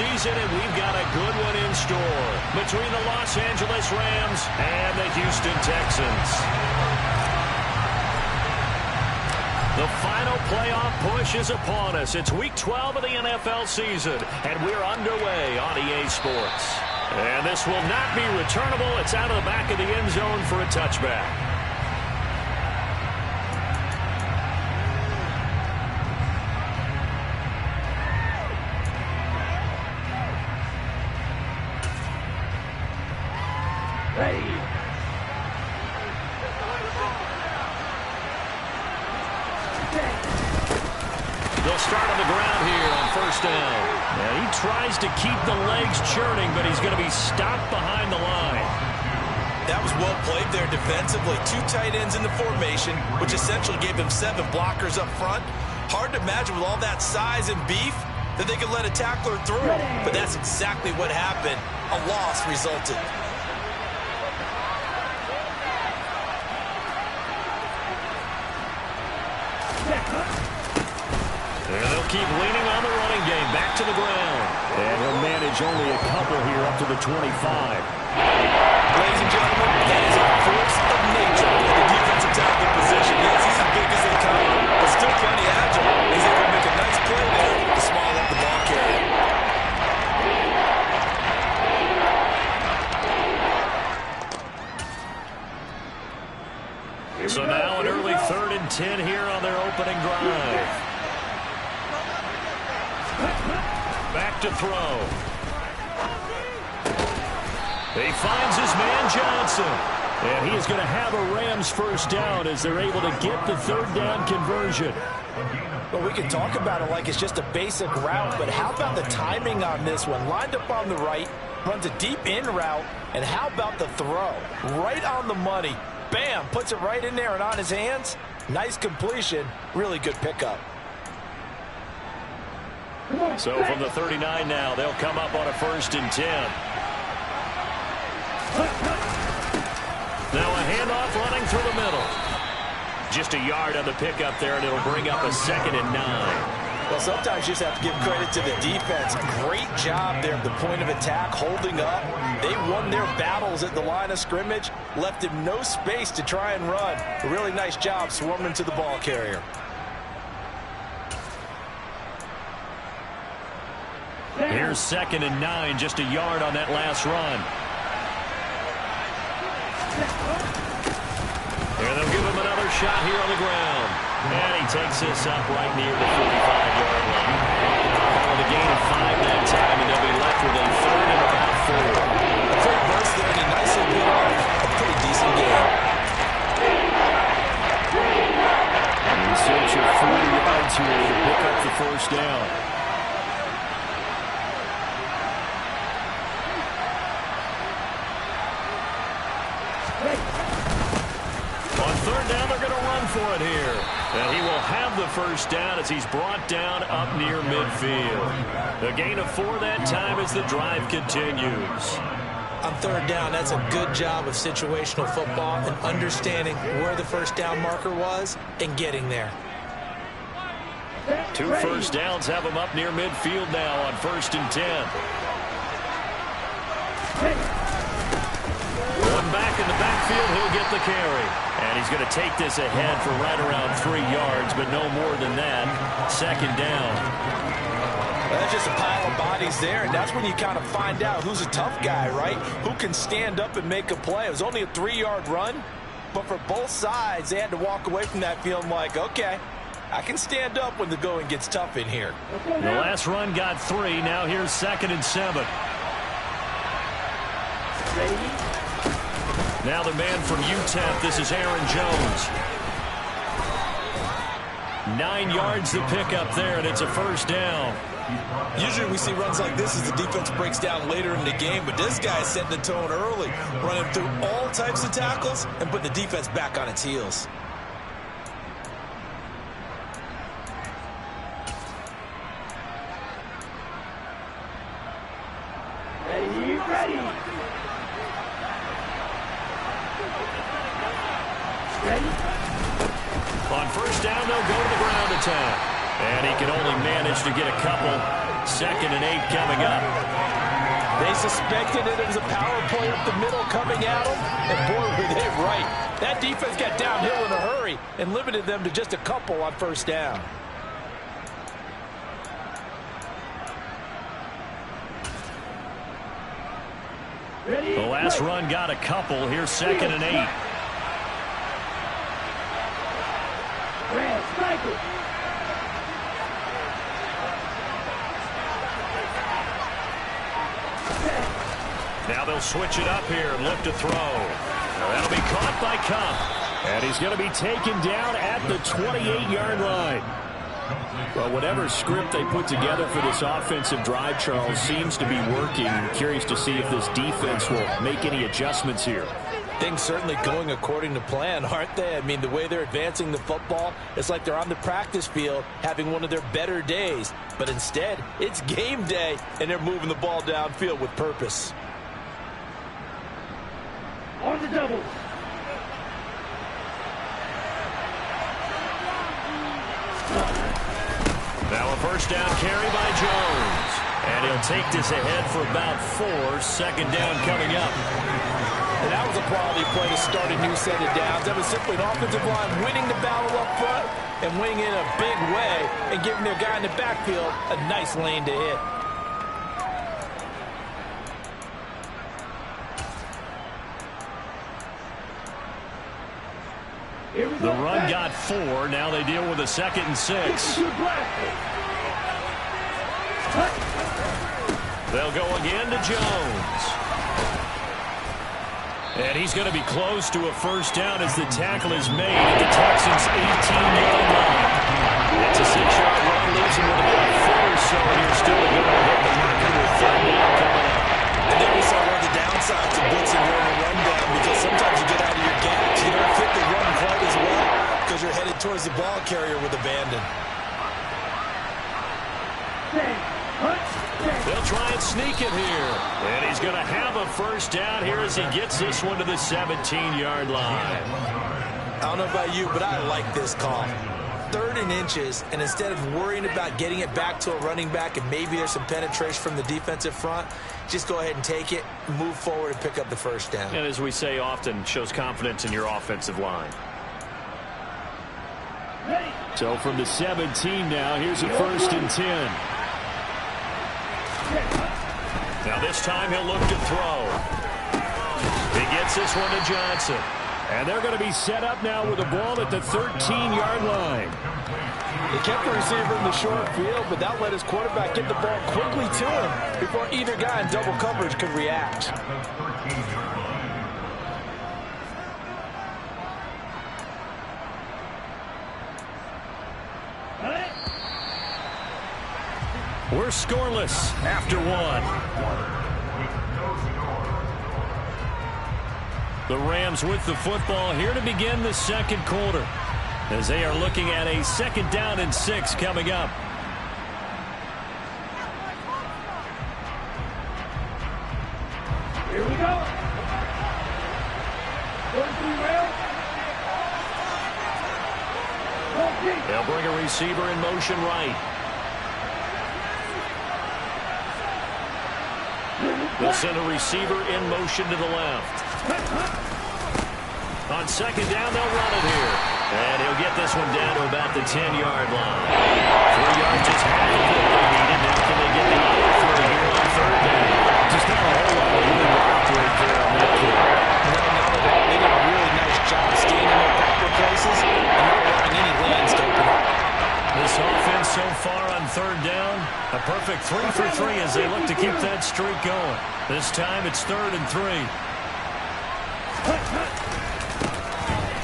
season, and we've got a good one in store between the Los Angeles Rams and the Houston Texans. The final playoff push is upon us. It's Week 12 of the NFL season, and we're underway on EA Sports. And this will not be returnable. It's out of the back of the end zone for a touchback. They'll start on the ground here on first down. Now he tries to keep the legs churning, but he's going to be stopped behind the line. That was well played there defensively. 2 tight ends in the formation, which essentially gave him 7 blockers up front. Hard to imagine with all that size and beef that they could let a tackler through. But that's exactly what happened. A loss resulted. And they'll keep leaning on the running game. Back to the ground. And he'll manage only a couple here up to the 25. Ladies and gentlemen, that is a force of nature in the defensive tackle position. Yes, he's as big as they come, but still plenty agile. He's able to make a nice play there to small up the ball carrier. So now an early 3rd and 10 here on their opening drive. Back to throw. He finds his man Johnson. And he is going to have a Rams first down as they're able to get the 3rd down conversion. Well, we can talk about it like it's just a basic route, but how about the timing on this one? Lined up on the right, runs a deep in route, and how about the throw? Right on the money. Bam, puts it right in there and on his hands. Nice completion. Really good pickup. So from the 39 now, they'll come up on a 1st and 10. Now a handoff running through the middle. Just a yard on the pickup there, and it'll bring up a 2nd and 9. Well, sometimes you just have to give credit to the defense. Great job there at the point of attack, holding up. They won their battles at the line of scrimmage, left him no space to try and run. A really nice job swarming to the ball carrier. Here's 2nd and 9, just a yard on that last run. And they'll give him another shot here on the ground. And he takes this up right near the 45-yard line. Call it a gain of 5 that time, and they'll be left with a 3rd and about 4. A quick burst there, and he nicely put off a pretty decent game. In search of 40 yards here to pick up the first down. On 3rd down, they're going to run for it here. And he will have the first down as he's brought down up near midfield. A gain of 4 that time as the drive continues. On 3rd down, that's a good job of situational football and understanding where the first down marker was and getting there. 2 first downs have him up near midfield now on 1st and 10. One back in the backfield, he'll get the carry. And he's going to take this ahead for right around 3 yards, but no more than that. 2nd down. Well, that's just a pile of bodies there, and that's when you kind of find out who's a tough guy, right? Who can stand up and make a play. It was only a 3-yard run, but for both sides, they had to walk away from that feeling like, okay, I can stand up when the going gets tough in here. The last run got 3. Now here's 2nd and 7. Now the man from UTEP, this is Aaron Jones. 9 yards to pick up there, and it's a first down. Usually we see runs like this as the defense breaks down later in the game, but this guy is setting the tone early, running through all types of tackles and putting the defense back on its heels. On first down, they'll go to the ground attack. And he can only manage to get a couple. 2nd and 8 coming up. They suspected it was a power play up the middle coming at them, and boy, were they right. That defense got downhill in a hurry and limited them to just a couple on first down. The last run got a couple. Here's 2nd and 8. Now they'll switch it up here and look to throw. That'll be caught by Kupp. And he's going to be taken down at the 28-yard line. Well, whatever script they put together for this offensive drive, Charles, seems to be working. I'm curious to see if this defense will make any adjustments here. Things certainly going according to plan, aren't they? I mean, the way they're advancing the football, it's like they're on the practice field having one of their better days. But instead, it's game day, and they're moving the ball downfield with purpose. On the double. Now a first down carry by Jones. And he'll take this ahead for about 4. 2nd down coming up. And that was a quality play to start a new set of downs. That was simply an offensive line winning the battle up front and winning in a big way and giving their guy in the backfield a nice lane to hit. The run got 4. Now they deal with a 2nd and 6. They'll go again to Jones. And he's going to be close to a first down as the tackle is made at the Texans' 18-yard line. It's a 6-yard run, leaves him with about 4 or so, and you're still going to hit the marker with 3rd down coming up. And then we saw one of the downsides to blitzing during a run down, because sometimes you get out of your gaps. You don't fit the run quite as well because you're headed towards the ball carrier with abandon. They'll try and sneak it here. And he's going to have a first down here as he gets this one to the 17-yard line. I don't know about you, but I like this call. 3rd and inches, and instead of worrying about getting it back to a running back and maybe there's some penetration from the defensive front, just go ahead and take it, move forward, and pick up the first down. And as we say often, shows confidence in your offensive line. So from the 17 now, here's a 1st and 10. Now this time he'll look to throw. He gets this one to Johnson. And they're going to be set up now with the ball at the 13-yard line. They kept the receiver in the short field, but that let his quarterback get the ball quickly to him before either guy in double coverage could react. We're scoreless after 1. The Rams with the football here to begin the 2nd quarter as they are looking at a 2nd down and 6 coming up. Here we go. They'll bring a receiver in motion right. They'll send a receiver in motion to the left. On 2nd down, they'll run it here. And he'll get this one down to about the 10-yard line. 3 yards is half of what they needed. Now can they get the other 3 here on 3rd down? Just not a whole lot of room to operate there on that play. They did a really nice job staying in their proper places and not allowing any lanes to open up. This offense so far on 3rd down, a perfect 3 for 3 as they look to keep that streak going. This time it's 3rd and 3.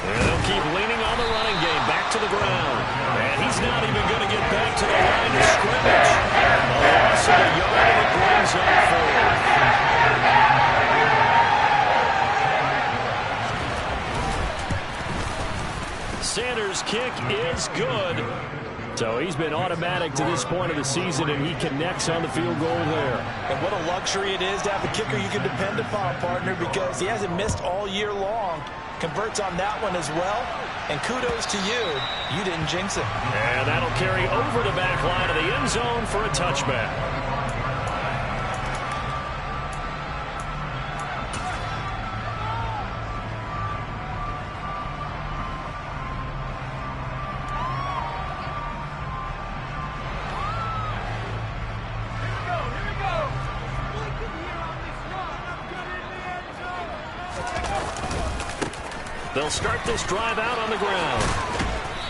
And they'll keep leaning on the running game, back to the ground. And he's not even going to get back to the line of scrimmage. A loss of a yard, and it brings up 4. Sanders' kick is good. So he's been automatic to this point of the season, and he connects on the field goal there. And what a luxury it is to have a kicker you can depend upon, partner, because he hasn't missed all year long. converts on that one as well. And kudos to you. You didn't jinx it. And that'll carry over the back line of the end zone for a touchback. They'll start this drive out on the ground.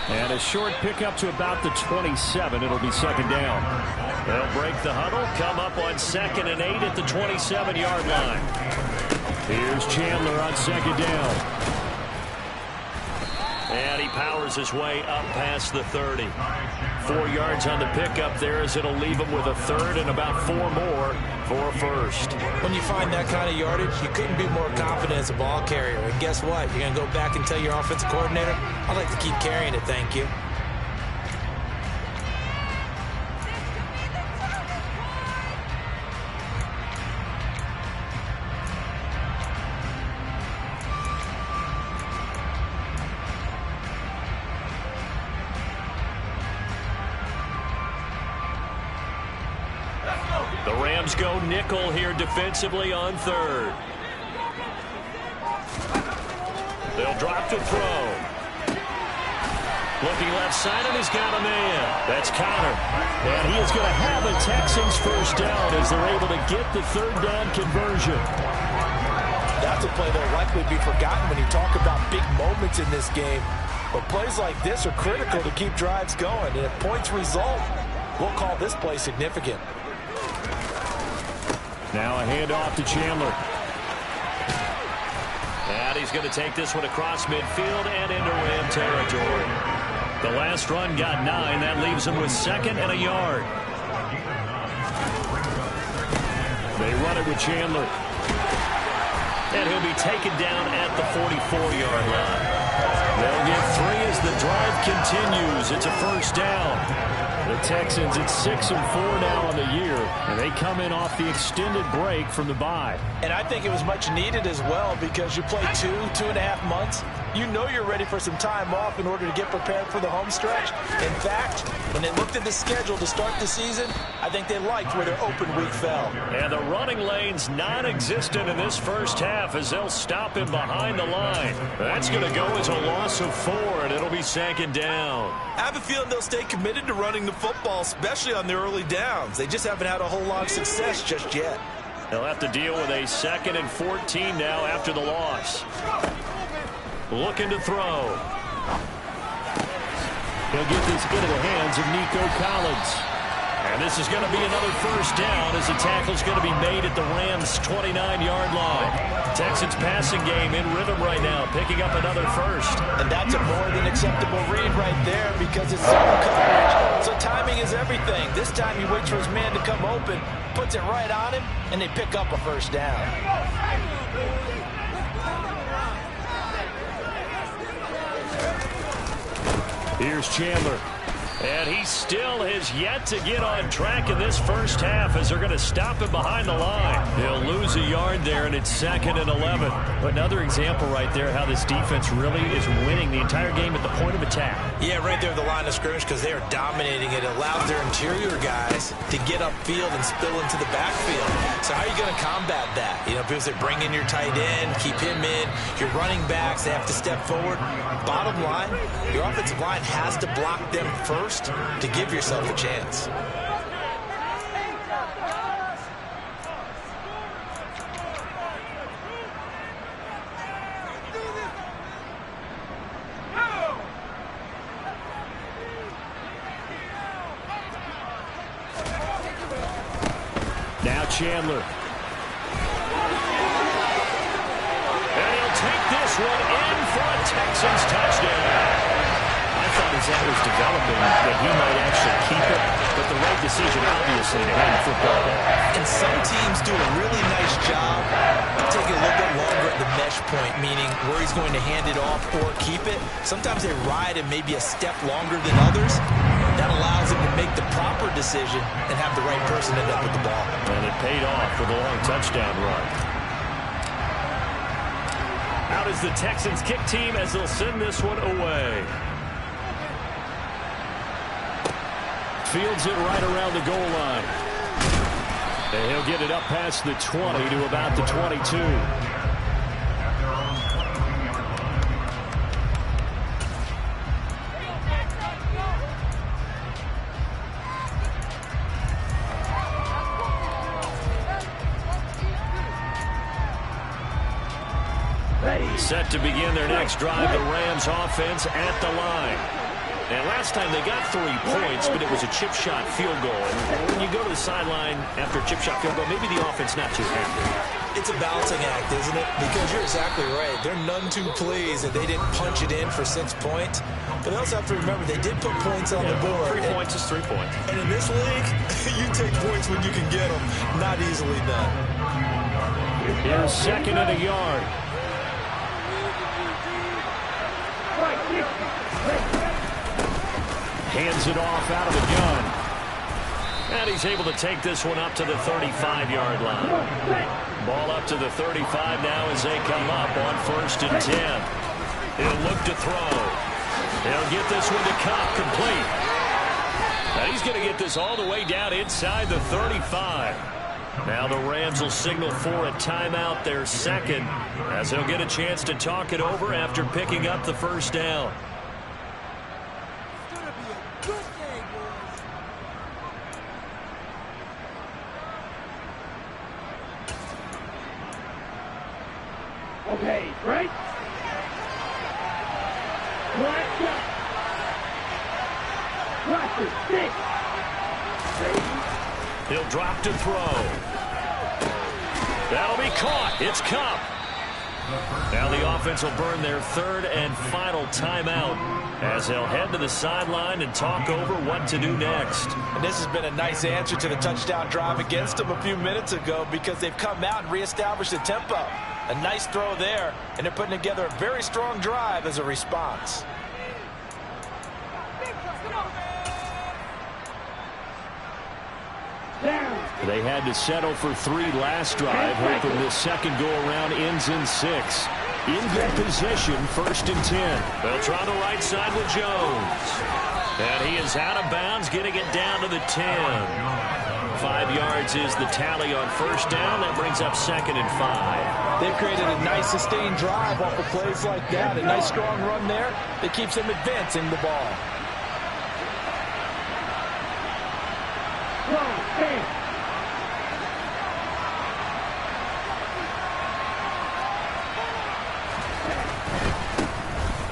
And a short pickup to about the 27. It'll be second down. They'll break the huddle, come up on 2nd and 8 at the 27-yard line. Here's Chandler on second down. And he powers his way up past the 30. 4 yards on the pickup there as it'll leave him with a third and about 4 more for a first. When you find that kind of yardage, you couldn't be more confident as a ball carrier. And guess what? You're going to go back and tell your offensive coordinator, I'd like to keep carrying it, thank you. The Rams go nickel here defensively on third. They'll drop to throw. Looking left side, and he's got a man. That's Connor. And he is going to have a Texans first down as they're able to get the third down conversion. That's a play that will likely be forgotten when you talk about big moments in this game. But plays like this are critical to keep drives going. And if points result, we'll call this play significant. Now a handoff to Chandler. And he's going to take this one across midfield and into Ram territory. The last run got 9. That leaves him with 2nd and a yard. They run it with Chandler. And he'll be taken down at the 44-yard line. They'll get 3 as the drive continues. It's a first down. The Texans at 6-4 now on the year, and they come in off the extended break from the bye. And I think it was much needed as well because you play 2.5 months. You know you're ready for some time off in order to get prepared for the home stretch. In fact, when they looked at the schedule to start the season, I think they liked where their open week fell. And the running lane's non-existent in this first half as they'll stop him behind the line. That's going to go as a loss of 4, and it'll be 2nd down. I have a feeling they'll stay committed to running the football, especially on their early downs. They just haven't had a whole lot of success just yet. They'll have to deal with a 2nd and 14 now after the loss. Looking to throw. He'll get this into the hands of Nico Collins. And this is going to be another first down as the tackle's going to be made at the Rams' 29-yard line. Texans passing game in rhythm right now, picking up another first. And that's a more than acceptable read right there because it's zone coverage. So timing is everything. This time he waits for his man to come open, puts it right on him, and they pick up a first down. Here's Chandler. And he still has yet to get on track in this first half as they're going to stop him behind the line. He'll lose a yard there, and it's 2nd and 11. Another example right there how this defense really is winning the entire game at the point of attack. Yeah, right there at the line of scrimmage because they are dominating it. It allows their interior guys to get upfield and spill into the backfield. So how are you going to combat that? You know, because they bring in your tight end, keep him in. Your running backs, they have to step forward. Bottom line, your offensive line has to block them first to give yourself a chance. Now Chandler. And he'll take this one in for a Texans touchdown. I thought as that was developing that he might actually keep it, but the right decision, obviously, to hand the football off. And some teams do a really nice job of taking a little bit longer at the mesh point, meaning where he's going to hand it off or keep it. Sometimes they ride it maybe a step longer than others. That allows him to make the proper decision and have the right person end up with the ball. And it paid off with a long touchdown run. Out is the Texans kick team as they'll send this one away. Fields it right around the goal line. And he'll get it up past the 20 to about the 22. Set to begin their next drive, the Rams offense at the line. And last time they got 3 points, but it was a chip shot field goal. And when you go to the sideline after a chip shot field goal, maybe the offense not too happy. It's a balancing act, isn't it? Because you're exactly right. They're none too pleased that they didn't punch it in for 6 points. But they also have to remember they did put points on the board. 3 points is 3 points. And in this league, you take points when you can get them. Not easily done. Here's second and a yard. Hands it off out of the gun. And he's able to take this one up to the 35-yard line. Ball up to the 35 now as they come up on 1st and 10. He'll look to throw. He'll get this one to Kupp, complete. Now he's going to get this all the way down inside the 35. Now the Rams will signal for a timeout, their second, as they'll get a chance to talk it over after picking up the first down. Okay, right? Watch it, stick. He'll drop to throw. That'll be caught. It's Kupp. Now the offense will burn their 3rd and final timeout as they'll head to the sideline and talk over what to do next. And this has been a nice answer to the touchdown drive against them a few minutes ago because they've come out and reestablished the tempo. A nice throw there, and they're putting together a very strong drive as a response. They had to settle for 3 last drive, hoping this second go-around ends in 6. In good position, 1st and 10. They'll try the right side with Jones. And he is out of bounds, getting it down to the 10. 5 yards is the tally on 1st down. That brings up 2nd and 5. They've created a nice sustained drive off of plays like that. A nice strong run there that keeps them advancing the ball.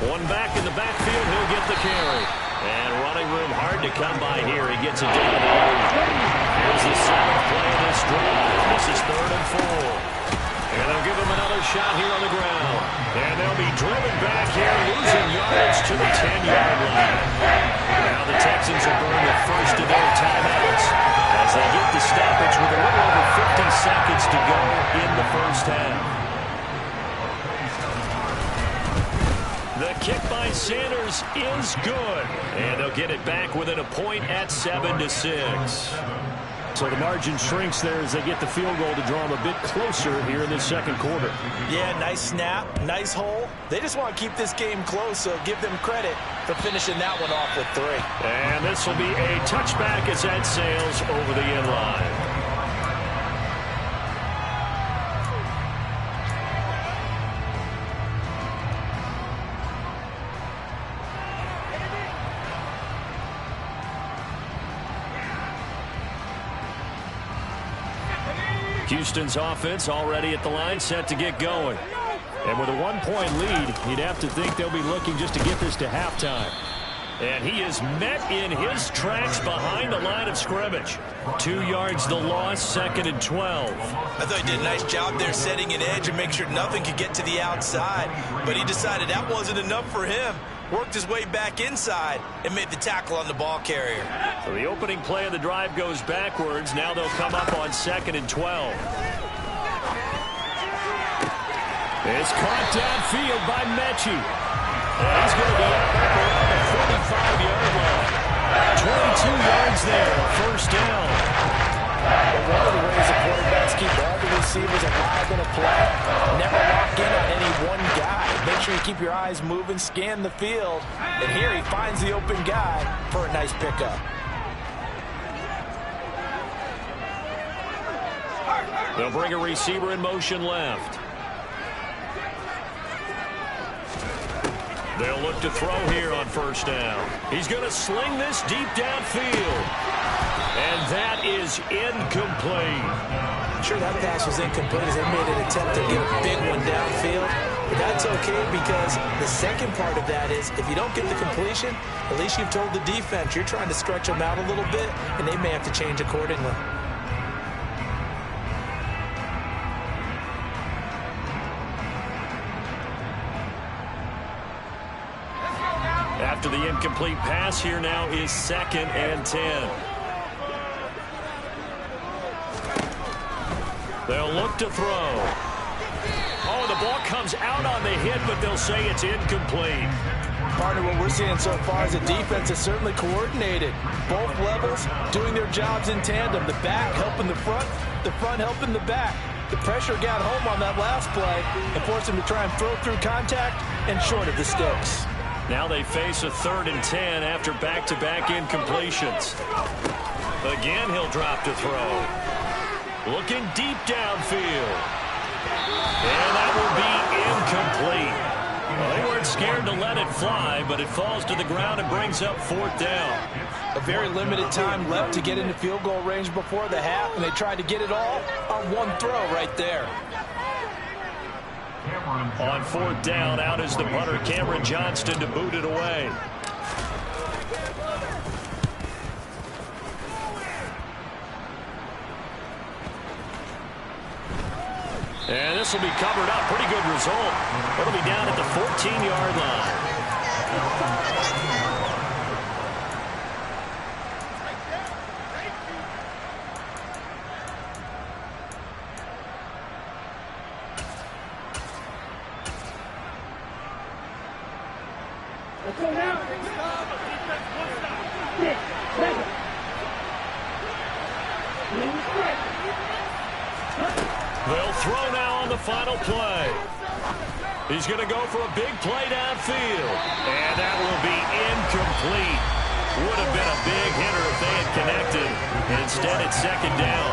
One back in the backfield, he'll get the carry. And running room hard to come by here. He gets it down to 8. Here's the 7th play of this drive. This is 3rd and 4. And they'll give him another shot here on the ground. And they'll be driven back here, losing yards to the 10-yard line. Now the Texans will burn the first of their timeouts as they get the stoppage with a little over 50 seconds to go in the first half. The kick by Sanders is good. And they'll get it back within a point at 7-6. So the margin shrinks there as they get the field goal to draw them a bit closer here in this second quarter. Yeah, nice snap, nice hole. They just want to keep this game close, so give them credit for finishing that one off with 3. And this will be a touchback as that sails over the end line. Houston's offense already at the line, set to get going. And with a 1-point lead, you'd have to think they'll be looking just to get this to halftime. And he is met in his tracks behind the line of scrimmage. 2 yards the loss, 2nd and 12. I thought he did a nice job there setting an edge and make sure nothing could get to the outside. But he decided that wasn't enough for him. Worked his way back inside and made the tackle on the ball carrier. So the opening play of the drive goes backwards. Now they'll come up on 2nd and 12. It's caught downfield by Mechie. He's going to be up around the 45-yard line. 22 yards there, 1st down. But one of the ways the quarterbacks keep all the receivers alive in a play, never lock in on any one guy. sure you keep your eyes moving, scan the field. And here he finds the open guy for a nice pickup. They'll bring a receiver in motion left. They'll look to throw here on first down. He's going to sling this deep downfield. And that is incomplete. Sure, that pass was incomplete as they made an attempt to get a big one downfield. But that's okay because the second part of that is if you don't get the completion, at least you've told the defense you're trying to stretch them out a little bit, and they may have to change accordingly. After the incomplete pass, here now is 2nd and 10. They'll look to throw. Oh, the ball comes out on the hit, but they'll say it's incomplete. Partner, what we're seeing so far is the defense is certainly coordinated. Both levels doing their jobs in tandem. The back helping the front helping the back. The pressure got home on that last play and forced him to try and throw through contact and short of the sticks. Now they face a 3rd and 10 after back-to-back incompletions. Again, he'll drop to throw. Looking deep downfield. And that will be incomplete. Well, they weren't scared to let it fly, but it falls to the ground and brings up 4th down. A very limited time left to get into field goal range before the half, and they tried to get it all on one throw right there. On 4th down, out is the punter, Cameron Johnston, to boot it away. And this will be covered up. Pretty good result. It'll be down at the 14-yard line. Let's go now. 6 seconds. They'll throw now on the final play. He's going to go for a big play downfield. And that will be incomplete. Would have been a big hitter if they had connected. Instead, it's 2nd down.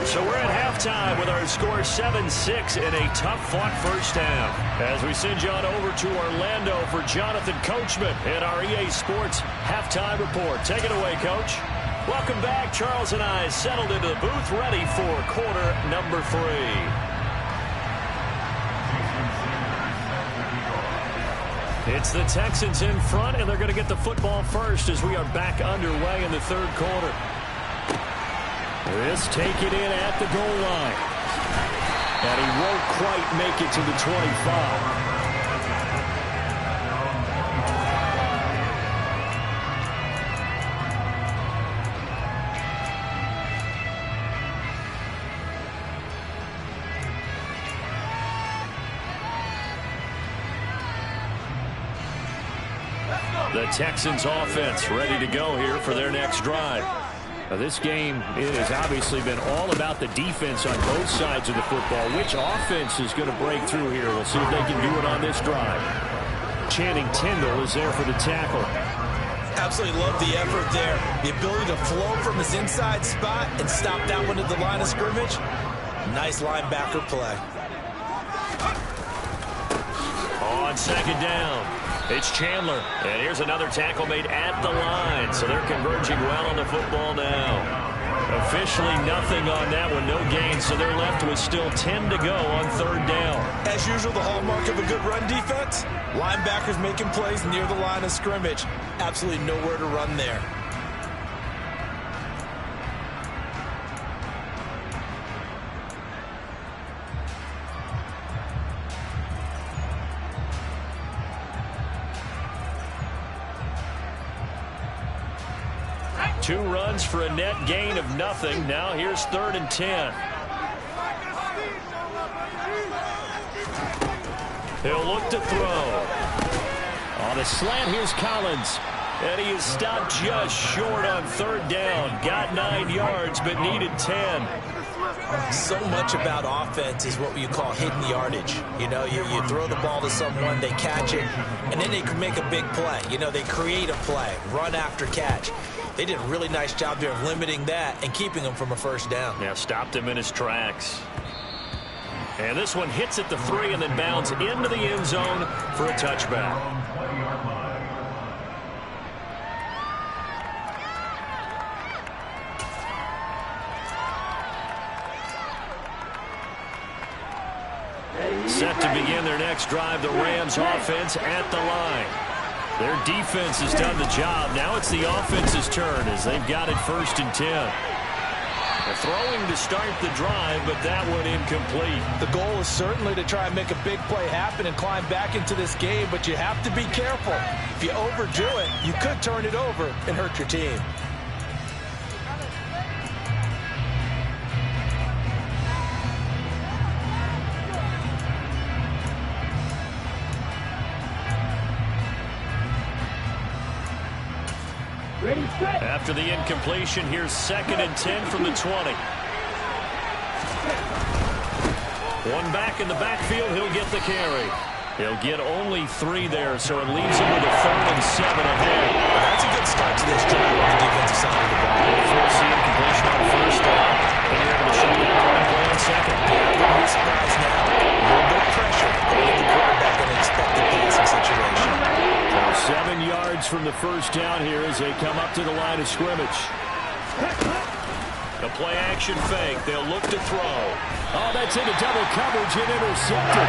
So we're at halftime with our score 7-6 in a tough-fought first half. As we send you on over to Orlando for Jonathan Coachman in our EA Sports Halftime Report. Take it away, Coach. Welcome back. Charles and I settled into the booth, ready for quarter number 3. It's the Texans in front, and they're going to get the football first as we are back underway in the 3rd quarter. This taken in at the goal line. And he won't quite make it to the 25. The Texans offense ready to go here for their next drive. Now, this game, it has obviously been all about the defense on both sides of the football. Which offense is going to break through here? We'll see if they can do it on this drive. Channing Tindall is there for the tackle. Absolutely love the effort there. The ability to flow from his inside spot and stop that one at the line of scrimmage. Nice linebacker play. On 2nd down, it's Chandler. And here's another tackle made at the line. So they're converging well on the football now. Officially nothing on that one, no gain. So they're left with still 10 to go on 3rd down. As usual, the hallmark of a good run defense, linebackers making plays near the line of scrimmage. Absolutely nowhere to run there. Two runs for a net gain of nothing. Now here's 3rd and 10. He'll look to throw. On a slant, here's Collins. And he is stopped just short on 3rd down. Got 9 yards, but needed 10. So much about offense is what you call hidden yardage. You know, you throw the ball to someone, they catch it, and then they can make a big play. You know, they create a play, run after catch. They did a really nice job there of limiting that and keeping him from a first down. Yeah, stopped him in his tracks. And this one hits at the 3 and then bounds into the end zone for a touchback. Set to begin their next drive, the Rams offense at the line. Their defense has done the job. Now it's the offense's turn as they've got it 1st and 10. They're throwing to start the drive, but that one incomplete. The goal is certainly to try and make a big play happen and climb back into this game, but you have to be careful. If you overdo it, you could turn it over and hurt your team. After the incompletion, here's 2nd and 10 from the 20. One back in the backfield, he'll get the carry. He'll get only 3 there, so it leaves him with a 3rd and 7 ahead. That's a good start to this drive on the defensive side of the ball. Force the incompletion on 1st down, and you're able to shut that running play on 2nd. Wouldn't be surprised now. A little bit of pressure going the quarterback in an expected passing situation. 7 yards from the 1st down here as they come up to the line of scrimmage. The play action fake. They'll look to throw. Oh, that's into double coverage and intercepted.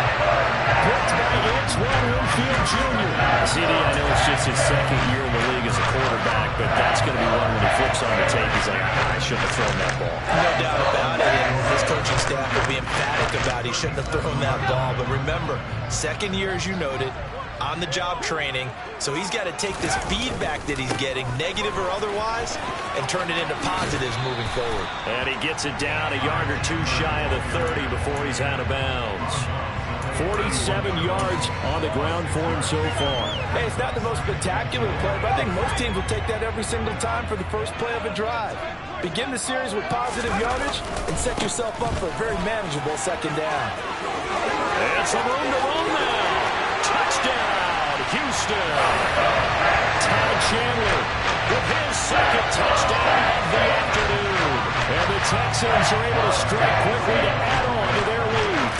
Picked by Antoine Winfield Jr. CD, I know it's just his 2nd year in the league as a quarterback, but that's going to be one when he flips on the tape. He's like, I shouldn't have thrown that ball. No doubt about it, and his coaching staff will be emphatic about he shouldn't have thrown that ball. But remember, 2nd year, as you noted, on-the-job training, so he's got to take this feedback that he's getting, negative or otherwise, and turn it into positives moving forward. And he gets it down a yard or 2 shy of the 30 before he's out of bounds. 47 yards on the ground for him so far. Hey, it's not the most spectacular play, but I think most teams will take that every single time for the first play of a drive. Begin the series with positive yardage and set yourself up for a very manageable 2nd down. And some room to run now. Touchdown, Houston. Ty Chandler with his 2nd touchdown of the afternoon. And the Texans are able to strike quickly to add on to their lead.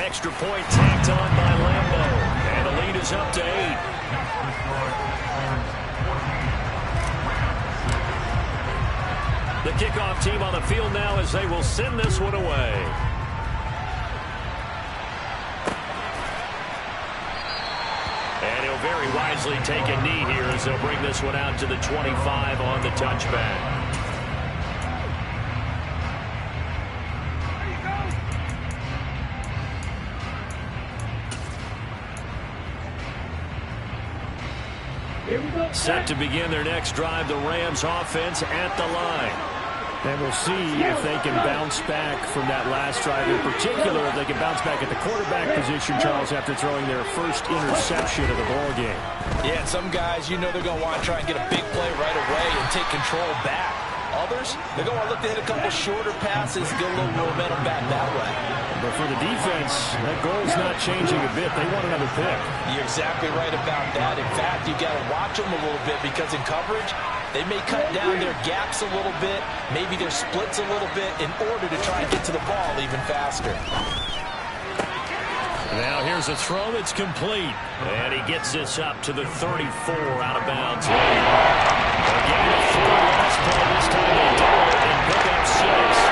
Extra point tacked on by Lambo. And the lead is up to 8. The kickoff team on the field now as they will send this one away. And he'll very wisely take a knee here as they'll bring this one out to the 25 on the touchback. Set to begin their next drive, the Rams offense at the line. And we'll see if they can bounce back from that last drive. In particular, if they can bounce back at the quarterback position, Charles, after throwing their first interception of the ball game. Yeah, and some guys, you know they're going to want to try and get a big play right away and take control back. Others, they're going to want to look to hit a couple shorter passes, get a little momentum back that way. But for the defense, that goal's not changing a bit. They want another pick. You're exactly right about that. In fact, you've got to watch them a little bit because in coverage, they may cut down their gaps a little bit, maybe their splits a little bit in order to try and get to the ball even faster. Now here's a throw that's complete. And he gets this up to the 34 out of bounds. Again, a throw last play. This time they do it and pick up 6.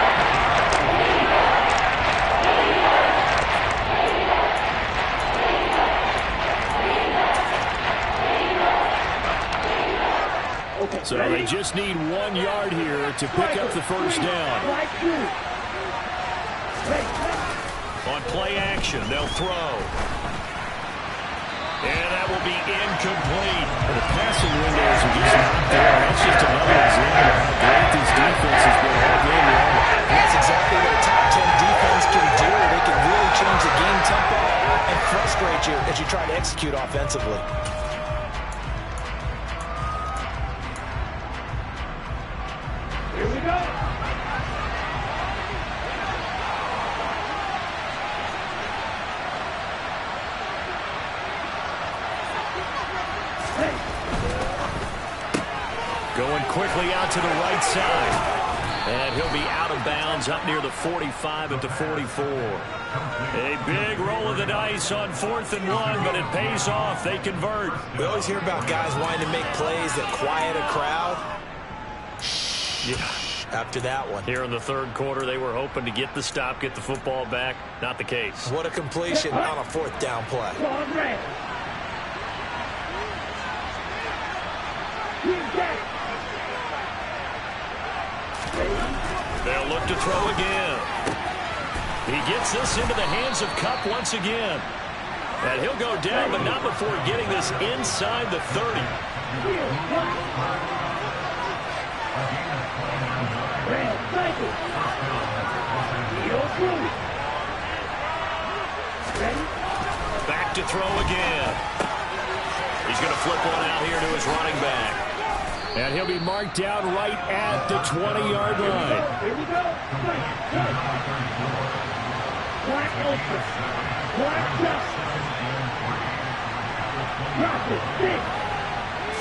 So they just need 1 yard here to pick up the 1st down. On play action, they'll throw. And that will be incomplete. The passing windows are just not there. That's just another example of how great this defense has been all game long. That's exactly what a top 10 defense can do. They can really change the game tempo and frustrate you as you try to execute offensively. Going quickly out to the right side. And he'll be out of bounds up near the 45 at the 44. A big roll of the dice on 4th and 1, but it pays off. They convert. We always hear about guys wanting to make plays that quiet a crowd. Yeah. After that one. Here in the third quarter, they were hoping to get the stop, get the football back. Not the case. What a completion on a 4th down play. They'll look to throw again. He gets this into the hands of Kupp once again. And he'll go down, but not before getting this inside the 30. Back to throw again. He's going to flip one out here to his running back. And he'll be marked down right at the 20-yard line. Here we go. Black open. Black just. Drop it.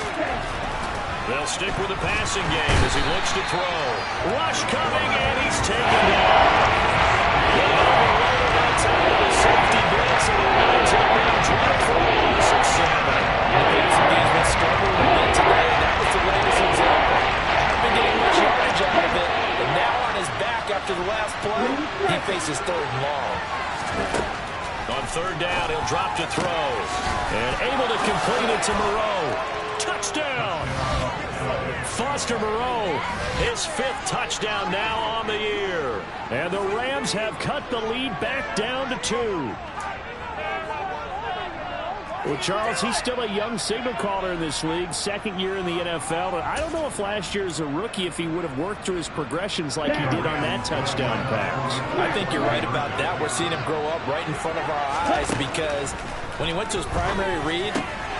Stick. They'll stick with the passing game as he looks to throw. Rush coming, and he's taken down. That time with a safety blitz, and he winds up being dropped for a loss of 7. Defensive game's been struggling a bit today, and that was the latest example. Hasn't been getting much yardage out of it, but now on his back after the last play, he faces 3rd and long. On 3rd down, he'll drop to throw. And able to complete it to Moreau. Touchdown! Foster Moreau, his 5th touchdown now on the year. And the Rams have cut the lead back down to 2. Well, Charles, he's still a young signal caller in this league, 2nd year in the NFL. And I don't know if last year as a rookie, if he would have worked through his progressions like he did on that touchdown pass. I think you're right about that. We're seeing him grow up right in front of our eyes because when he went to his primary read,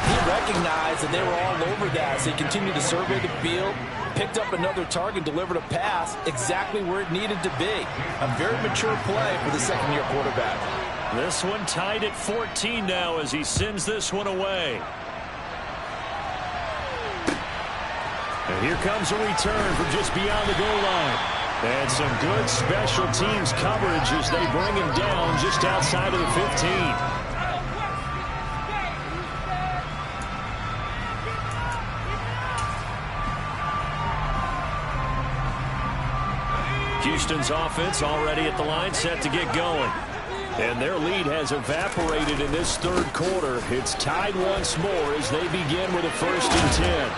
he recognized that they were all over that. So he continued to survey the field, picked up another target, delivered a pass exactly where it needed to be. A very mature play for the 2nd-year quarterback. This one tied at 14 now as he sends this one away. And here comes a return from just beyond the goal line. And some good special teams coverage as they bring him down just outside of the 15. Houston's offense already at the line, set to get going. And their lead has evaporated in this 3rd quarter. It's tied once more as they begin with a 1st and 10.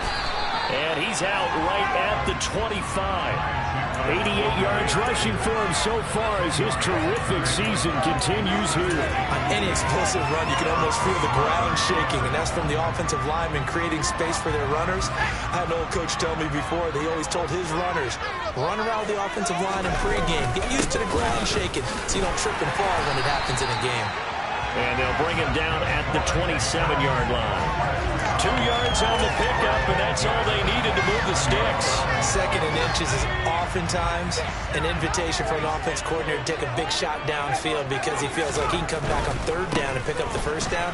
And he's out right at the 25. 88 yards rushing for him so far as his terrific season continues here. On any explosive run, you can almost feel the ground shaking, and that's from the offensive linemen creating space for their runners. I had an old coach tell me before that he always told his runners, run around the offensive line in pregame. Get used to the ground shaking so you don't trip and fall when it happens in a game. And they'll bring him down at the 27-yard line. 2 yards on the pickup, and that's all they needed to move the sticks. 2nd and inches is oftentimes an invitation for an offense coordinator to take a big shot downfield because he feels like he can come back on 3rd down and pick up the 1st down.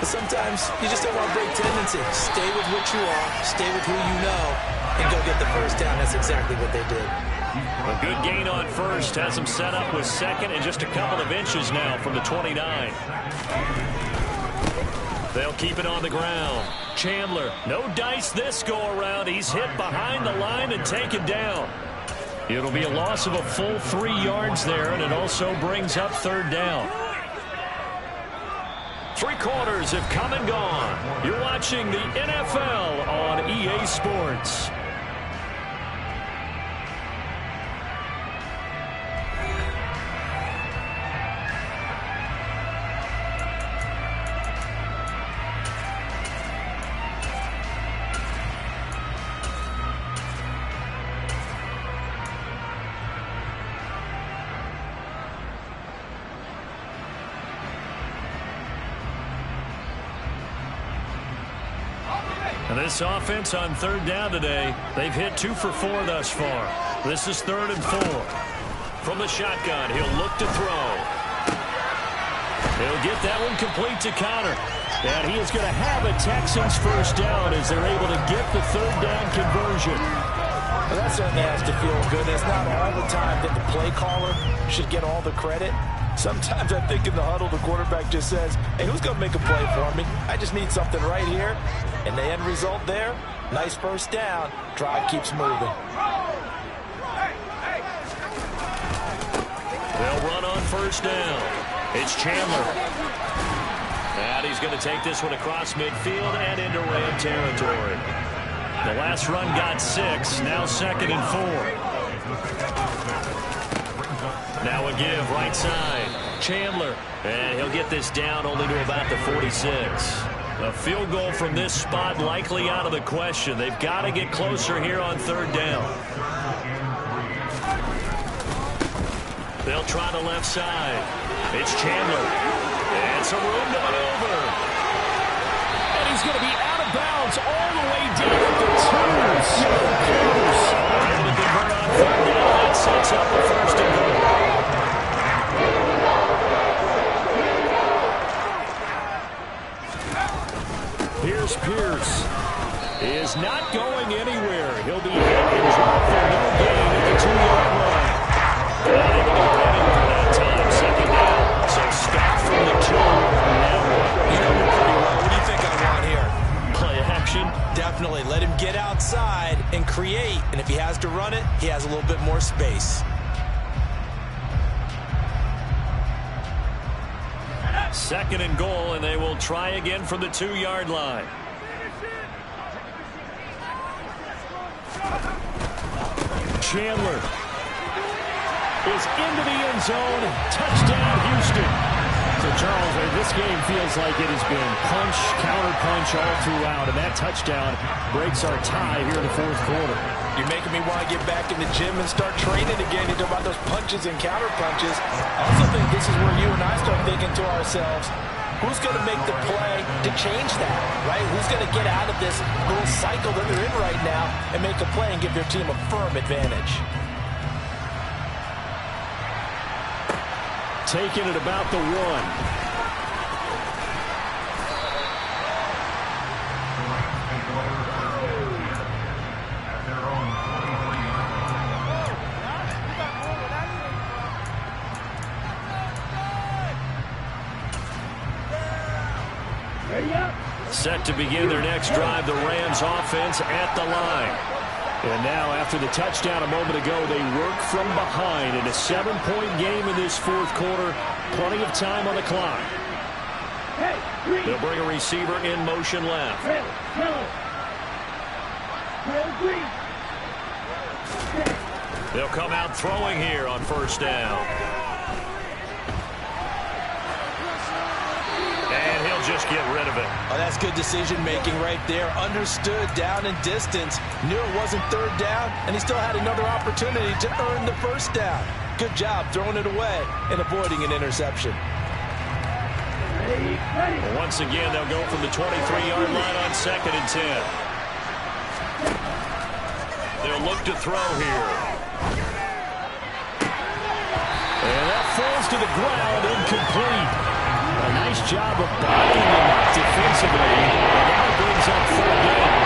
But sometimes you just don't want to break tendency. Stay with what you are, stay with who you know, and go get the 1st down. That's exactly what they did. A good gain on 1st has him set up with 2nd and just a couple of inches now from the 29. They'll keep it on the ground. Chandler, no dice this go-around. He's hit behind the line and taken down. It'll be a loss of a full 3 yards there, and it also brings up 3rd down. 3 quarters have come and gone. You're watching the NFL on EA Sports. And this offense on third down today, they've hit 2 for 4 thus far. This is 3rd and 4. From the shotgun, he'll look to throw. He'll get that one complete to Conner. And he is going to have a Texans first down as they're able to get the 3rd down conversion. Well, that certainly has to feel good. It's not all the time that the play caller should get all the credit. Sometimes I think in the huddle, the quarterback just says, hey, who's going to make a play for me? I just need something right here. And the end result there, nice first down. Drive keeps moving. They'll run on first down. It's Chandler. And he's going to take this one across midfield and into Ram territory. The last run got 6. Now 2nd and 4. Now a give right side. Chandler. And he'll get this down only to about the 46. A field goal from this spot likely out of the question. They've got to get closer here on 3rd down. They'll try the left side. It's Chandler. And some room to maneuver. And he's going to be out of bounds all the way down at the 2. So close. Able to convert on 3rd down. That sets up the 1st and goal. Here's Pierce. He is not going anywhere. He'll be hit and dropped for no gain at the 2-yard line. Not able to run him for that time. 2nd down. So stop from the 2. Now what? You know me pretty well. What do you think I want here? Play action. Definitely. Let him get outside and create. And if he has to run it, he has a little bit more space. 2nd and goal, and they will try again from the 2-yard line. Chandler is into the end zone. Touchdown, Houston. So, Charles, this game feels like it has been punch, counter-punch all throughout, and that touchdown breaks our tie here in the 4th quarter. You're making me want to get back in the gym and start training again. You talk about those punches and counter punches. I also think this is where you and I start thinking to ourselves, who's going to make the play to change that, right? Who's going to get out of this little cycle that they're in right now and make a play and give their team a firm advantage? Taking it about the 1. Set to begin their next drive, the Rams offense at the line. And now, after the touchdown a moment ago, they work from behind in a 7-point game in this 4th quarter. Plenty of time on the clock. They'll bring a receiver in motion left. They'll come out throwing here on first down. And he'll just get rid of it. Oh, that's good decision-making right there. Understood down and distance. Knew it wasn't 3rd down, and he still had another opportunity to earn the first down. Good job throwing it away and avoiding an interception. Well, once again, they'll go from the 23-yard line on 2nd and 10. They'll look to throw here. And that falls to the ground, incomplete. A nice job of blocking them up defensively. And now it brings up 3rd down.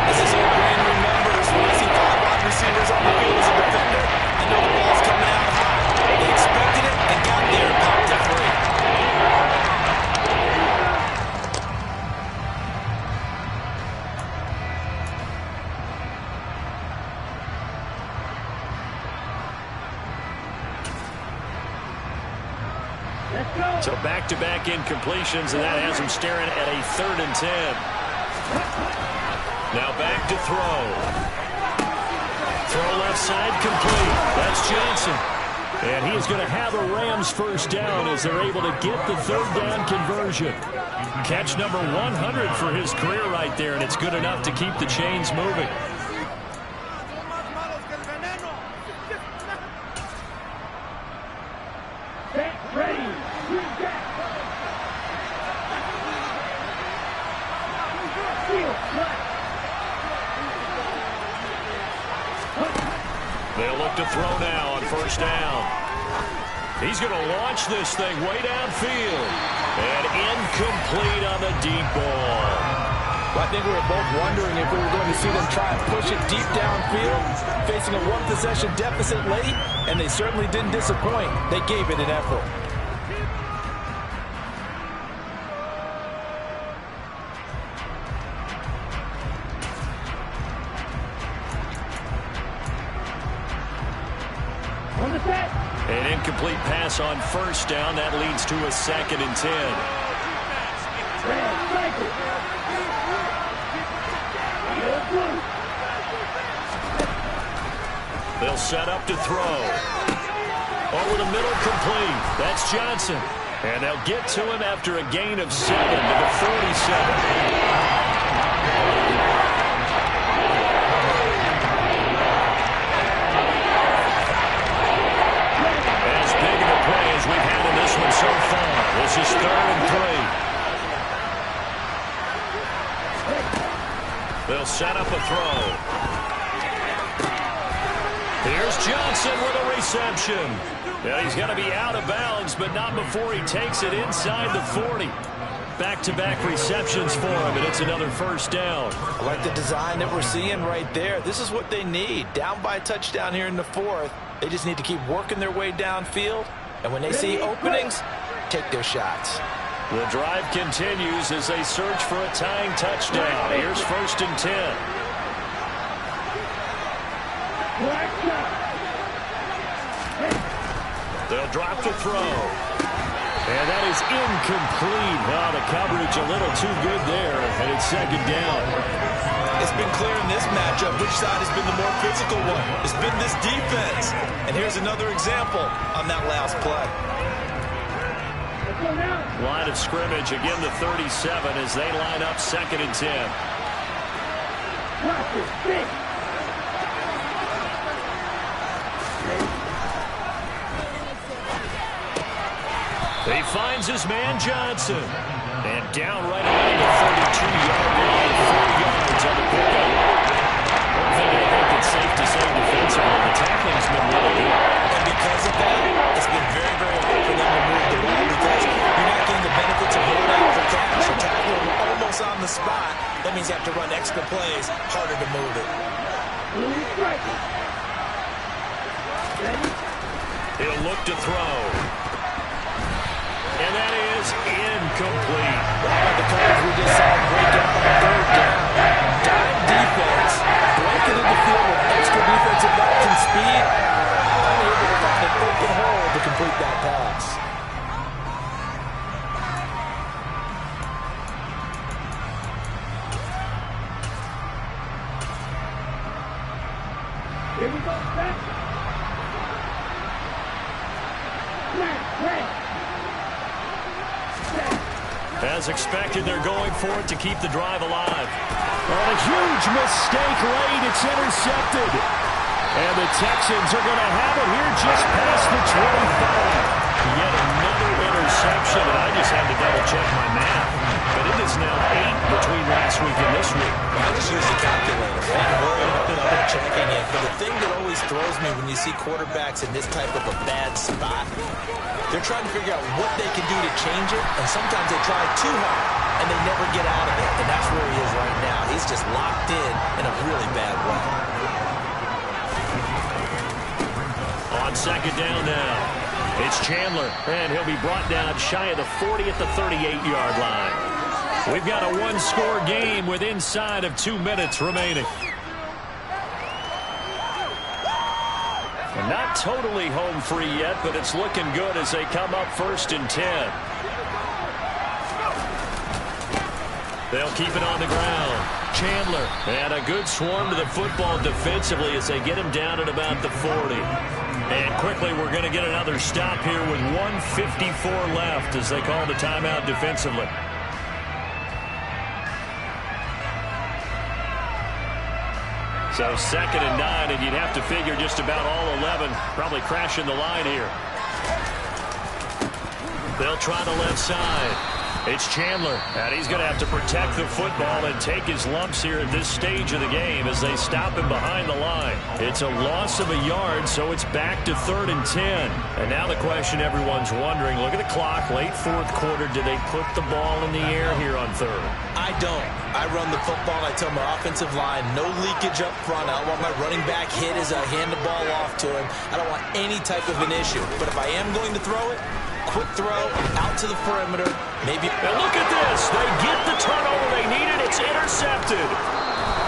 This is what Brain remembers. When I see 5 wide receivers on the field as a defender, I know the ball's coming out high. They expected it and got there and popped it free. So back-to-back incompletions, and that has him staring at a 3rd and 10. Now back to throw. Throw left side complete. That's Johnson. And he is going to have a Rams first down as they're able to get the 3rd down conversion. Catch number 100 for his career right there, and it's good enough to keep the chains moving. Field, They'll look to throw now on first down. He's going to launch this thing way downfield. And incomplete on the deep ball. Well, I think we were both wondering if we were going to see them try and push it deep downfield, facing a one-possession deficit late, and they certainly didn't disappoint. They gave it an effort. An incomplete pass on first down. That leads to a 2nd and 10. They'll set up to throw. Over the middle, complete. That's Johnson. And they'll get to him after a gain of 7 to the 47. We've had in this one so far. This is 3rd and 3. They'll set up a throw. Here's Johnson with a reception. Yeah, he's going to be out of bounds, but not before he takes it inside the 40. Back-to-back receptions for him, and it's another first down. I like the design that we're seeing right there. This is what they need. Down by a touchdown here in the 4th. They just need to keep working their way downfield. And when they see openings, take their shots. The drive continues as they search for a tying touchdown. Here's 1st and 10. They'll drop the throw. And that is incomplete. Oh, the coverage a little too good there. And it's 2nd down. It's been clear in this matchup which side has been the more physical one. It's been this defense. And here's another example on that last play. Line of scrimmage, again the 37 as they line up 2nd and 10. He finds his man Johnson. And down right around the 32-yard line, 4 yards on the pickup. One thing I think it's safe to say defensively, the tackling's been really good. And because of that, it's been very, very hard for them to move the ball because you're not getting the benefits of holding out for cash. You're tackling almost on the spot. That means you have to run extra plays, harder to move it. He'll look to throw. And that is incomplete. The coverage we just saw break out on 3rd down. Dime defense, breaking in the field with extra defensive depth and speed. Only able to find an open hole to complete that pass. Here we go, set. As expected, they're going for it to keep the drive alive. Oh, a huge mistake late. It's intercepted. And the Texans are going to have it here just past the 25. Yet another interception, and I just had to double-check my math. But it is now 8 between last week and this week. I just use the calculator. I'm worried about double-checking it. But the thing that always throws me when you see quarterbacks in this type of a bad spot, they're trying to figure out what they can do to change it, and sometimes they try too hard, and they never get out of it. And that's where he is right now. He's just locked in a really bad way. On 2nd down now, it's Chandler, and he'll be brought down shy of the 40 at the 38-yard line. We've got a one-score game with inside of 2 minutes remaining. And not totally home free yet, but it's looking good as they come up 1st and 10. They'll keep it on the ground. Chandler, and a good swarm to the football defensively as they get him down at about the 40. And quickly, we're going to get another stop here with 1:54 left as they call the timeout defensively. So 2nd and 9, and you'd have to figure just about all 11 probably crashing the line here. They'll try the left side. It's Chandler, and he's going to have to protect the football and take his lumps here at this stage of the game as they stop him behind the line. It's a loss of a yard, so it's back to 3rd and 10. And now the question everyone's wondering, look at the clock, late 4th quarter, do they put the ball in the air here on 3rd? I don't. I run the football, and I tell my offensive line, no leakage up front. I don't want my running back hit as I hand the ball off to him. I don't want any type of an issue. But if I am going to throw it, quick throw, out to the perimeter, maybe. And look at this. They get the turnover they needed. It's intercepted.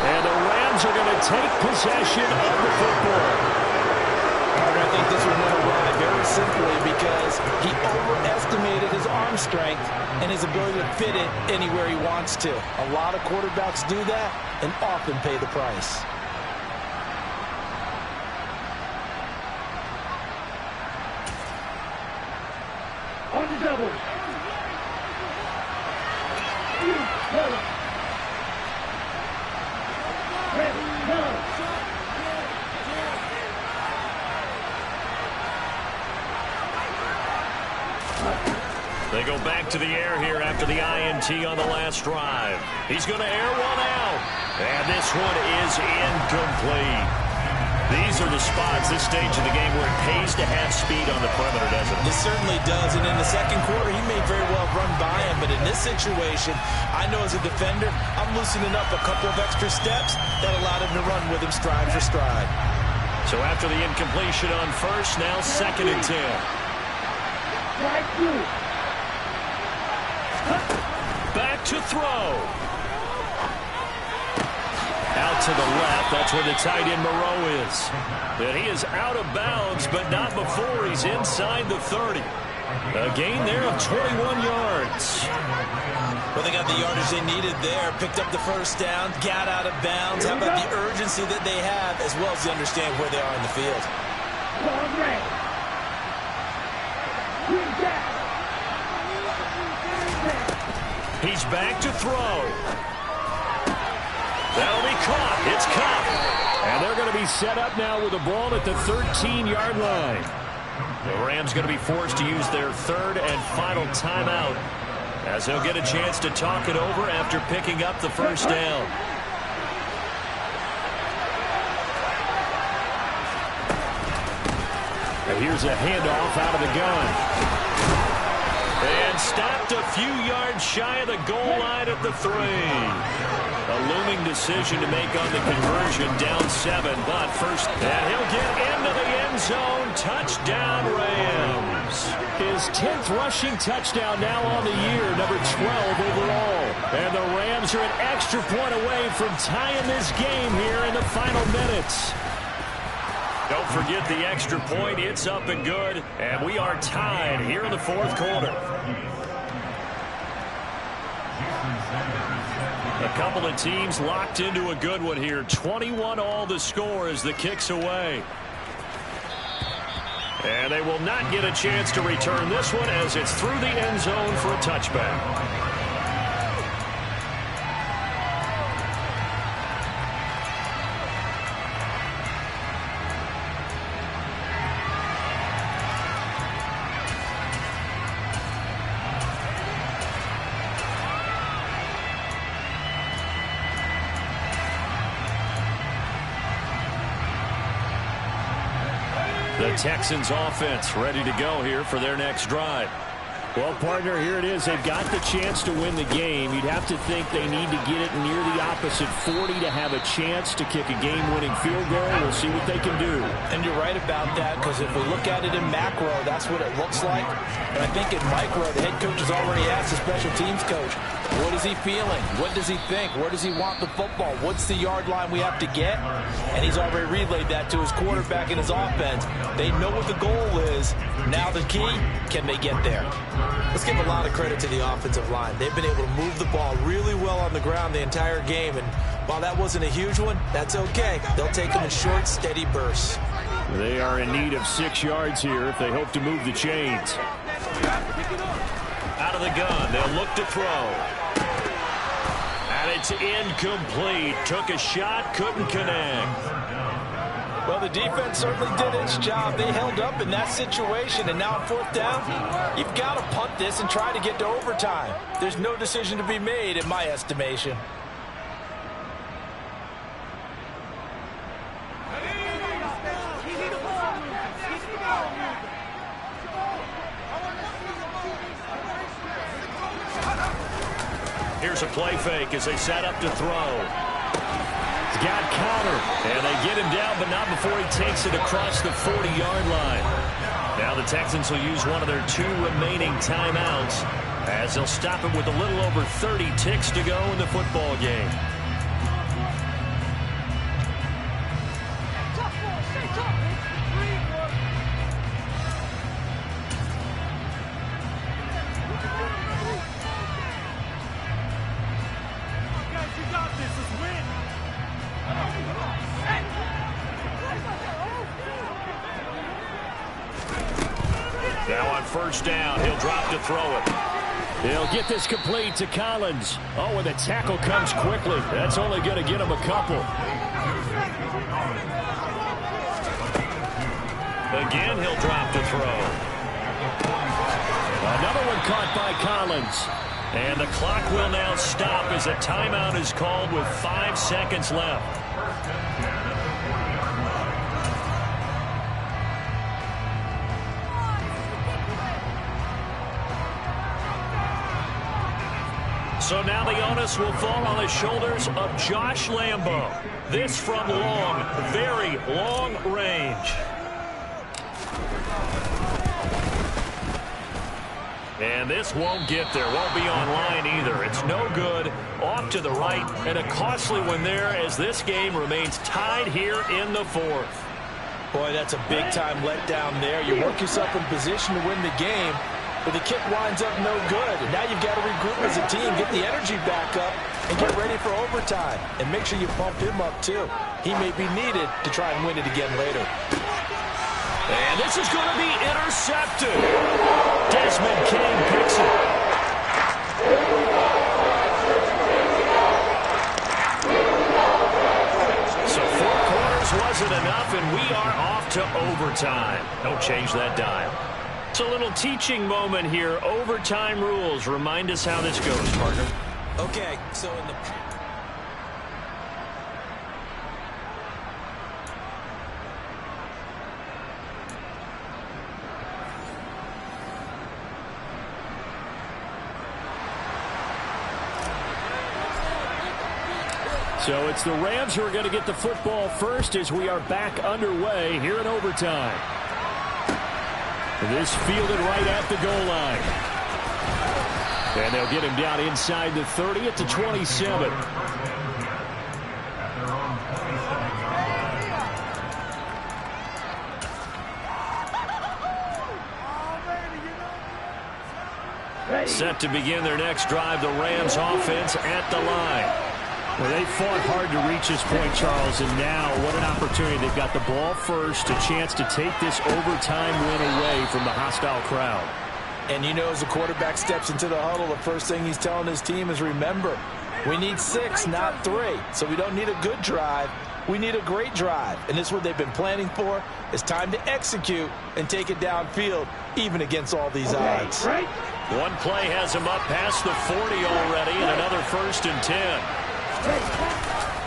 And the Rams are going to take possession of the football. I think this one went awry very simply because he overestimated his arm strength and his ability to fit it anywhere he wants to. A lot of quarterbacks do that and often pay the price. On the double. Ready, go. They go back to the air here after the INT on the last drive. He's going to air one out. And this one is incomplete. These are the spots, this stage of the game, where it pays to have speed on the perimeter, doesn't it? It certainly does. And in the second quarter, he may very well run by him. But in this situation, I know as a defender, I'm loosening up a couple of extra steps that allowed him to run with him stride for stride. So after the incompletion on first, now 2nd and 10. Right through. Back to throw. Out to the left. That's where the tight end Moreau is. And he is out of bounds, but not before he's inside the 30. A gain there of 21 yards. Well, they got the yardage they needed there. Picked up the first down, got out of bounds. How about the urgency that they have, as well as they understand where they are in the field? He's back to throw. That'll be caught. It's caught. And they're going to be set up now with the ball at the 13-yard line. The Rams going to be forced to use their 3rd and final timeout as they'll get a chance to talk it over after picking up the first down. And here's a handoff out of the gun. And stopped a few yards shy of the goal line at the 3. A looming decision to make on the conversion, down 7, but first, and he'll get into the end zone. Touchdown, Rams. His 10th rushing touchdown now on the year, number 12 overall. And the Rams are an extra point away from tying this game here in the final minutes. Don't forget the extra point. It's up and good, and we are tied here in the 4th quarter. A couple of teams locked into a good one here. 21-all the score as the kick's away. And they will not get a chance to return this one as it's through the end zone for a touchback. The Texans offense ready to go here for their next drive. Well, partner, here it is. They've got the chance to win the game. You'd have to think they need to get it near the opposite 40 to have a chance to kick a game-winning field goal. We'll see what they can do. And you're right about that, because if we look at it in macro, that's what it looks like. And I think in micro, the head coach has already asked the special teams coach, what is he feeling? What does he think? Where does he want the football? What's the yard line we have to get? And he's already relayed that to his quarterback and his offense. They know what the goal is. Now the key, can they get there? Let's give a lot of credit to the offensive line. They've been able to move the ball really well on the ground the entire game. And while that wasn't a huge one, that's okay. They'll take them in short, steady bursts. They are in need of 6 yards here if they hope to move the chains. Out of the gun, they'll look to throw. And it's incomplete. Took a shot, couldn't connect. Well, the defense certainly did its job. They held up in that situation, and now on fourth down, you've got to punt this and try to get to overtime. There's no decision to be made in my estimation. Here's a play fake as they set up to throw. He's got Conner, and they get him down, but not before he takes it across the 40-yard line. Now the Texans will use one of their 2 remaining timeouts as they'll stop it with a little over 30 ticks to go in the football game. Now on first down, he'll drop to throw it. He'll get this complete to Collins. Oh, and the tackle comes quickly. That's only going to get him a couple. Again, he'll drop to throw. Another one caught by Collins. And the clock will now stop as a timeout is called with 5 seconds left. So now the onus will fall on the shoulders of Josh Lambo. This from long, very long range. And this won't get there, won't be on line either. It's no good, off to the right, and a costly one there as this game remains tied here in the 4th. Boy, that's a big-time letdown there. You work yourself in position to win the game, but the kick winds up no good. And now you've got to regroup as a team, get the energy back up, and get ready for overtime. And make sure you pump him up, too. He may be needed to try and win it again later. And this is going to be intercepted. Desmond King picks it. So 4 quarters wasn't enough, and we are off to overtime. Don't change that dial. It's a little teaching moment here. Overtime rules. Remind us how this goes, partner. Okay, so in the So it's the Rams who are going to get the football first as we are back underway here in overtime. This fielded right at the goal line. And they'll get him down inside the 30 at the 27. Set to begin their next drive, the Rams offense at the line. Well, they fought hard to reach this point, Charles, and now what an opportunity. They've got the ball first, a chance to take this overtime win away from the hostile crowd. And you know, as the quarterback steps into the huddle, the first thing he's telling his team is, remember, we need 6, not 3. So we don't need a good drive. We need a great drive. And this is what they've been planning for. It's time to execute and take it downfield, even against all these odds. One play has him up past the 40 already, and another 1st and 10.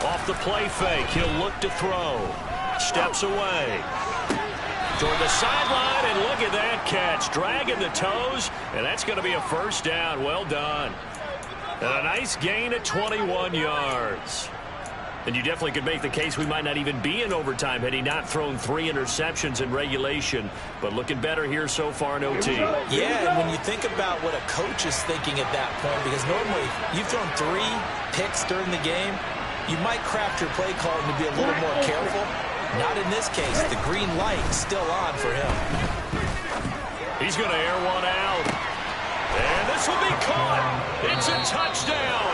Off the play fake, he'll look to throw. Steps away. Toward the sideline, and look at that catch. Dragging the toes, and that's going to be a 1st down. Well done. And a nice gain at 21 yards. And you definitely could make the case we might not even be in overtime had he not thrown 3 interceptions in regulation. But looking better here so far in OT. Yeah, and when you think about what a coach is thinking at that point, because normally you've thrown 3 picks during the game, you might craft your play calling to be a little more careful. Not in this case. The green light is still on for him. He's going to air one out. And this will be caught. It's a touchdown.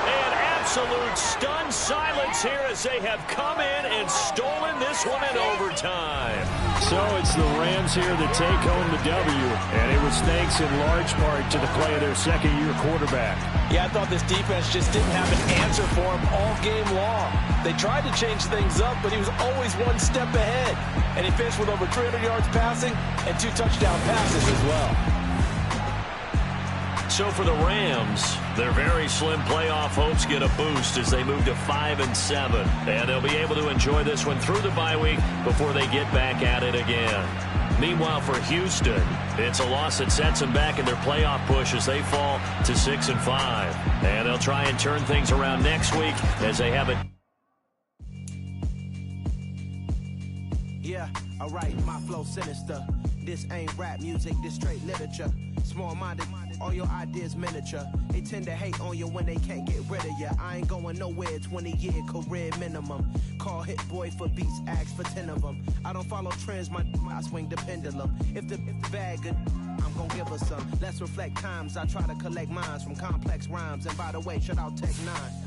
And absolute stunned silence here as they have come in and stolen this one in overtime. So it's the Rams here that take home the W, and it was thanks in large part to the play of their second-year quarterback. Yeah, I thought this defense just didn't have an answer for him all game long. They tried to change things up, but he was always one step ahead. And he finished with over 300 yards passing and 2 touchdown passes as well. So for the Rams, their very slim playoff hopes get a boost as they move to 5-7. And they'll be able to enjoy this one through the bye week before they get back at it again. Meanwhile, for Houston, it's a loss that sets them back in their playoff push as they fall to 6-5. And they'll try and turn things around next week as they have it. Yeah, alright, my flow sinister. This ain't rap music, this straight literature. Small-minded, all your ideas miniature. They tend to hate on you when they can't get rid of you. I ain't going nowhere, 20-year career minimum. Call Hit Boy for beats, ask for 10 of them. I don't follow trends, I swing the pendulum. If the bag good, I'm gonna give her some. Let's reflect times, I try to collect minds from complex rhymes. And by the way, shut out Tech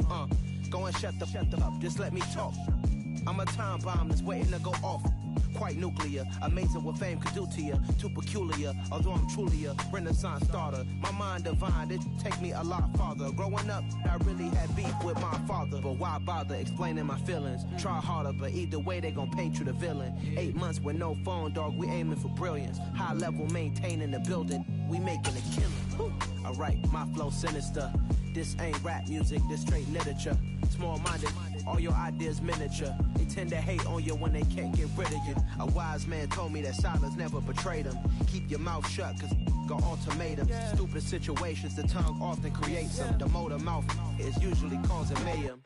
9. Go and shut the up, just let me talk. I'm a time bomb that's waiting to go off. Quite nuclear, amazing what fame could do to you. Too peculiar, although I'm truly a renaissance starter. My mind divine, it take me a lot farther. Growing up, I really had beef with my father. But why bother explaining my feelings? Try harder, but either way they gon' paint you the villain. 8 months with no phone, dog, we aiming for brilliance. High level maintaining the building, we making a killing. Alright, my flow sinister. This ain't rap music, this straight literature. Small-minded, all your ideas miniature. They tend to hate on you when they can't get rid of you. A wise man told me that silence never betrayed him. Keep your mouth shut, cause got ultimatums. Stupid situations, the tongue often creates them. The motor mouth is usually causing mayhem.